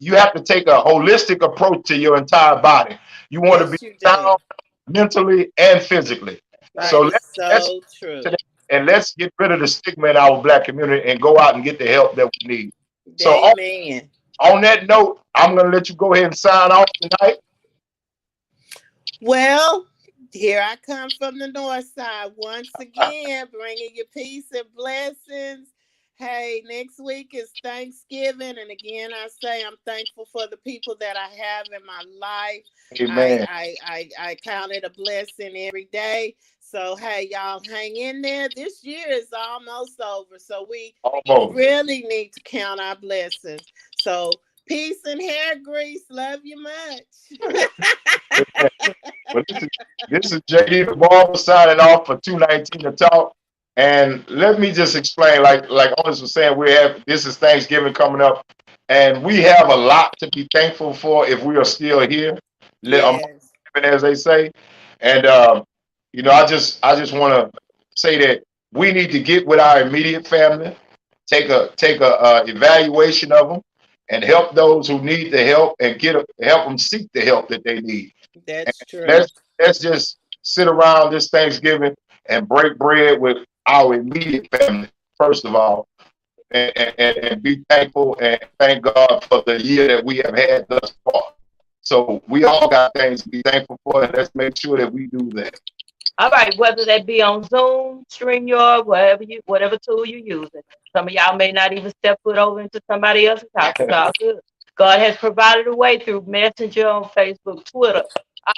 You have to take a holistic approach to your entire body. You want to be sound mentally and physically. Right. So let's true. And let's get rid of the stigma in our Black community and go out and get the help that we need. So Amen. On that note, I'm going to let you go ahead and sign off tonight. Well, here I come from the north side once again, bringing you peace and blessings. Hey, next week is Thanksgiving. And again, I say I'm thankful for the people that I have in my life. Amen. I count it a blessing every day. So, hey, y'all hang in there. This year is almost over. So we really need to count our blessings. So peace and hair grease. Love you much. Well, this is JD the Barber signing off for 219 to Talk. And let me just explain, like Otis was saying, this is Thanksgiving coming up, and we have a lot to be thankful for if we are still here, as they say. And I just want to say that we need to get with our immediate family, take a evaluation of them, and help those who need the help and help them seek the help that they need. That's true. Let's just sit around this Thanksgiving and break bread with our immediate family, first of all, and be thankful and thank God for the year that we have had thus far. So we all got things to be thankful for, and let's make sure that we do that. All right, whether that be on Zoom, StreamYard, whatever tool you're using. Some of y'all may not even step foot over into somebody else's house. It's all good. God has provided a way through Messenger on Facebook, Twitter,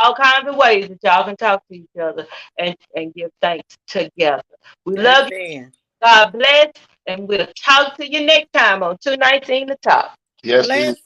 all kinds of ways that y'all can talk to each other and give thanks together. We love you. God bless, and we'll talk to you next time on 219 to Talk. Yes, blessings.